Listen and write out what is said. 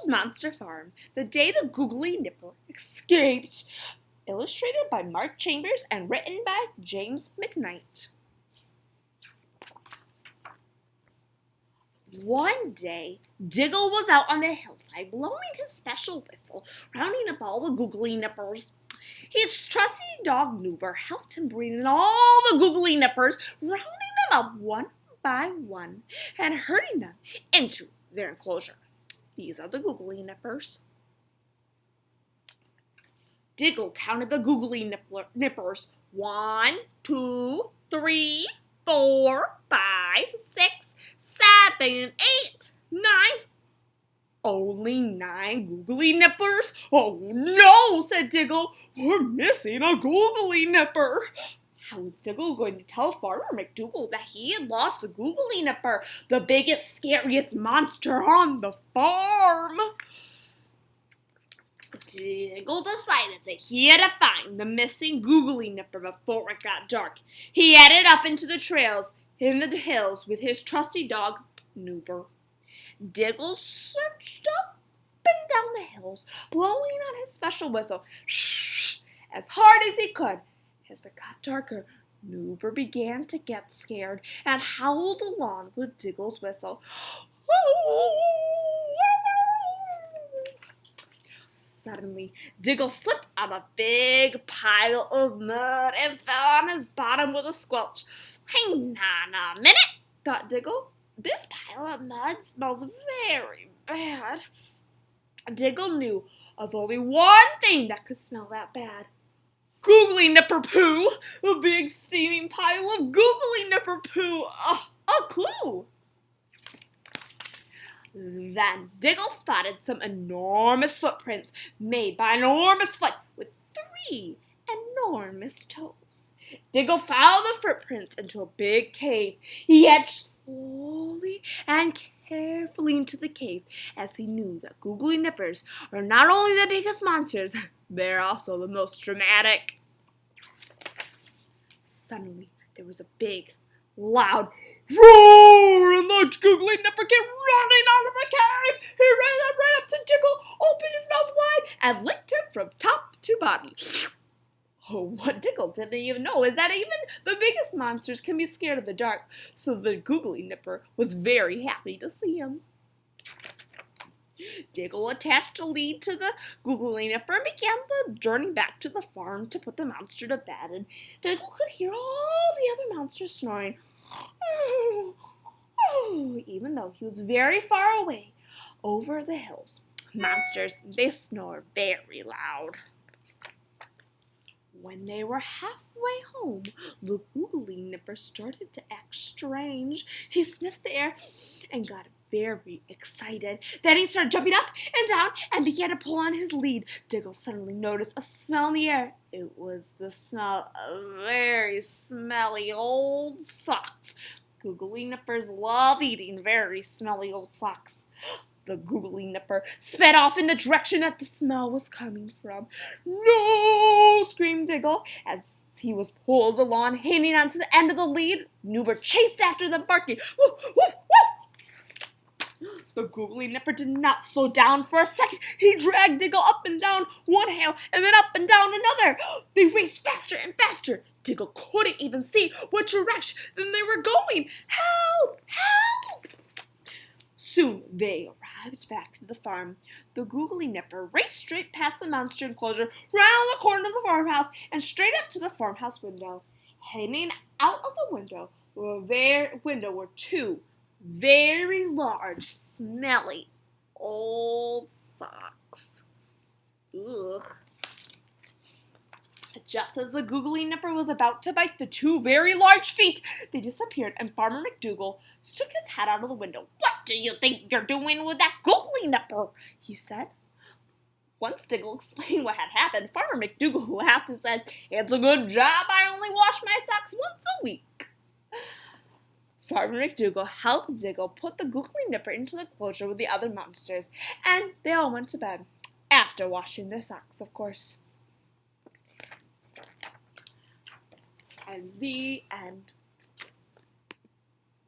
Diggle's Monster Farm, The Day the Gogglynipper Escaped. Illustrated by Mark Chambers and written by James McKnight. One day, Diggle was out on the hillside blowing his special whistle, rounding up all the Gogglynipers. His trusty dog Noober helped him bring in all the Gogglynipers, rounding them up one by one and herding them into their enclosure. These are the Gogglynipers. Diggle counted the Gogglynipers. 1, 2, 3, 4, 5, 6, 7, 8, 9. Only 9 Gogglynipers? Oh no, said Diggle. We're missing a Gogglynipper. How was Diggle going to tell Farmer McDougal that he had lost a Gogglynipper, the biggest, scariest monster on the farm? Diggle decided that he had to find the missing Gogglynipper before it got dark. He headed up into the trails in the hills with his trusty dog, Noober. Diggle searched up and down the hills, blowing on his special whistle as hard as he could. As it got darker, Noober began to get scared and howled along with Diggle's whistle. Suddenly, Diggle slipped on a big pile of mud and fell on his bottom with a squelch. Hang on a minute, thought Diggle. This pile of mud smells very bad. Diggle knew of only one thing that could smell that bad. Gogglynipper poo! A big steaming pile of Gogglynipper poo! A clue! Then Diggle spotted some enormous footprints made by an enormous foot with 3 enormous toes. Diggle followed the footprints into a big cave. He edged slowly and carefully into the cave, as he knew that Gogglynipers are not only the biggest monsters, they're also the most dramatic. Suddenly, there was a big, loud roar, and the Gogglynipper came running out of the cave. He ran right up to Diggle, opened his mouth wide, and licked him from top to bottom. Oh, what Diggle didn't even know is that even the biggest monsters can be scared of the dark, so the Gogglynipper was very happy to see him. Diggle attached a lead to the Gogglynipper and began the journey back to the farm to put the monster to bed, and Diggle could hear all the other monsters snoring. Even though he was very far away over the hills, monsters, they snore very loud. When they were halfway home, the Gogglynipper started to act strange. He sniffed the air and got very excited. Then he started jumping up and down and began to pull on his lead. Diggle suddenly noticed a smell in the air. It was the smell of very smelly old socks. Gogglynipers love eating very smelly old socks. The Gogglynipper sped off in the direction that the smell was coming from. No! Screamed Diggle as he was pulled along, hanging onto the end of the lead. Noober chased after them, barking. Woof, woof, woof. The Gogglynipper did not slow down for a second. He dragged Diggle up and down one hill and then up and down another. They raced faster and faster. Diggle couldn't even see what direction they were going. Help! Help! Soon they arrived back to the farm. The Gogglynipper raced straight past the monster enclosure, round the corner of the farmhouse, and straight up to the farmhouse window. Hanging out of the window were 2 very large, smelly, old socks. Ugh. Just as the Gogglynipper was about to bite the 2 very large feet, they disappeared, and Farmer McDougal stuck his head out of the window. "What do you think you're doing with that Gogglynipper?" he said. Once Diggle explained what had happened, Farmer McDougal laughed and said, "It's a good job I only wash my socks once a week." Farmer McDougal helped Diggle put the Gogglynipper into the enclosure with the other monsters, and they all went to bed, after washing their socks, of course. And the end.